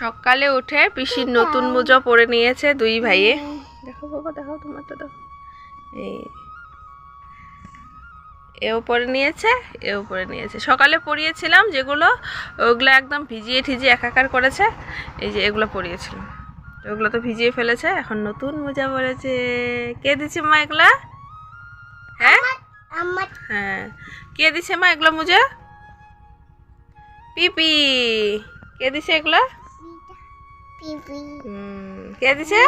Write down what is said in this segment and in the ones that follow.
সকালে উঠে পিসির নতুন মোজা পরে নিয়েছে দুই ভাইয়ে। দেখো বাবা, দেখো তোমারটা দাও। এই এও পরে নিয়েছে, এও পরে নিয়েছে। সকালে পরিয়েছিলাম যেগুলো, ওগুলো একদম ভিজিয়ে ঠিজিয়ে একাকার করেছে। এই যে এগুলো পরিয়েছিলাম, ওগুলো তো ভিজিয়ে ফেলেছে। এখন নতুন মোজা পরেছে। কে দিছে মা এগুলা? হ্যাঁ হ্যাঁ, কে দিছে মা এগুলো মোজা? পিপি। কে দিছে এগুলা? কে দিছে?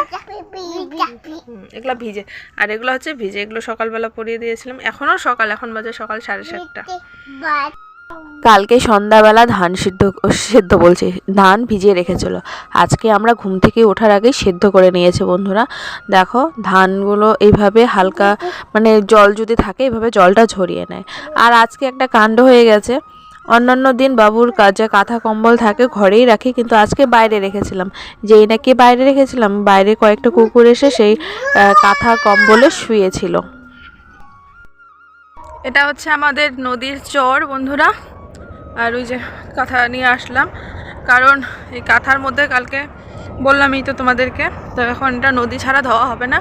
এগুলো ভিজে, আর এগুলো হচ্ছে ভিজে। এগুলো সকালবেলা পরিয়ে দিয়েছিলাম। এখনো সকাল, এখন বাজে সকাল 7:30। কালকে সন্ধ্যাবেলা ধান সেদ্ধ বলছি, ধান ভিজিয়ে রেখেছিল। আজকে আমরা ঘুম থেকে ওঠার আগেই সেদ্ধ করে নিয়েছে বন্ধুরা। দেখো ধানগুলো এইভাবে হালকা, মানে জল যদি থাকে এইভাবে জলটা ঝরিয়ে নেয়। আর আজকে একটা কাণ্ড হয়ে গেছে। অন্যান্য দিন বাবুর কাজে কাঁথা কম্বল থাকে ঘরেই রাখি, কিন্তু আজকে বাইরে রেখেছিলাম। যেই নাকি বাইরে রেখেছিলাম, বাইরে কয়েকটা কুকুর এসে সেই কাঁথা কম্বলে শুয়েছিল। এটা হচ্ছে আমাদের নদীর চর বন্ধুরা। আর ওই যে কাঁথা নিয়ে আসলাম, কারণ এই কাঁথার মধ্যে কালকে বললামই তো তোমাদেরকে, তো এখন এটা নদী ছাড়া ধোয়া হবে না।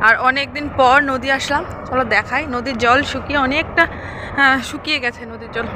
আর অনেক দিন পর নদী আসলাম, চলো দেখাই। নদীর জল শুকিয়ে অনেকটা শুকিয়ে গেছে নদীর জল।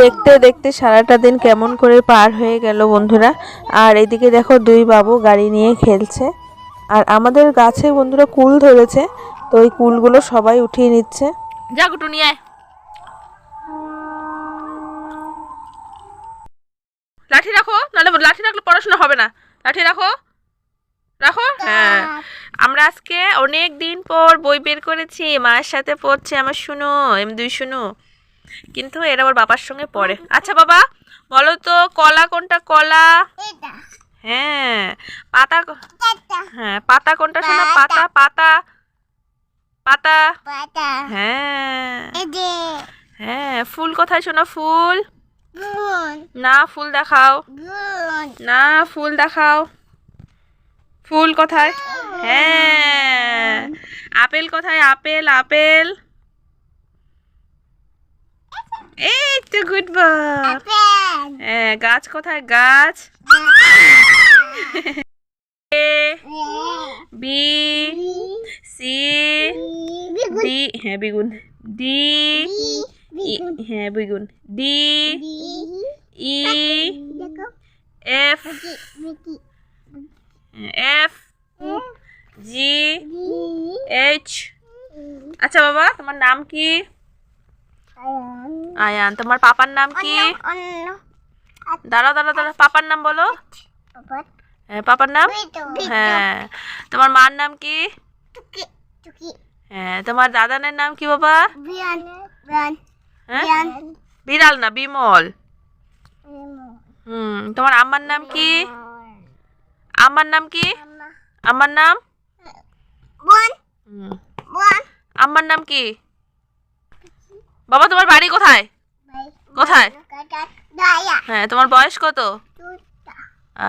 দেখতে দেখতে সারাটা দিন কেমন করে পার হয়ে গেল বন্ধুরা। আর এদিকে দেখো দুই বাবু গাড়ি নিয়ে খেলছে। আর আমাদের গাছে বন্ধুরা কুল ধরেছে, তো ওই কুলগুলো সবাই উঠিয়ে নিচ্ছে। যা গুটু নিয়ে আয়। লাঠি রাখো, নাহলে লাঠি রাখলে পড়াশোনা হবে না। লাঠি রাখো, রাখো। হ্যাঁ, আমরা আজকে অনেক দিন পর বই বের করেছি, মায়ের সাথে পড়ছে আমার শুনো দুই শুনো, কিন্তু এরা ওর বাবার সঙ্গে পড়ে। আচ্ছা বাবা বলো তো কলা কোনটা? কলা। হ্যাঁ পাতা। হ্যাঁ পাতা কোনটা শোনা? পাতা পাতা পাতা। হ্যাঁ হ্যাঁ। ফুল কোথায় শোনা? ফুল না, ফুল দেখাও না, ফুল দেখাও। ফুল কোথায়? হ্যাঁ। আপেল কোথায়? Apple apple. এই তো গুড বয়। হ্যাঁ। গাছ কোথায়? গাছ। A B C D. হ্যাঁ বেগুন। ডি। হ্যাঁ বেগুন। D E F F G H. আচ্ছা বাবা তোমার নাম কি? আয়ান। তোমার পাপার নাম কি? দাঁড়াও দাঁড়াও দাঁড়াও, পাপার নাম বলো। হ্যাঁ পাপার নাম। হ্যাঁ। তোমার মার নাম কি? হ্যাঁ। তোমার দাদানের নাম কি বাবা? হ্যাঁ বিড়াল না, বিমল। তোমার আম্মার নাম কি? আম্মার নাম কি? আম্মার নাম? আম্মার নাম কি বাবা? তোমার বাড়ি কোথায়? কোথায়? হ্যাঁ। তোমার বয়স কত?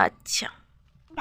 আচ্ছা।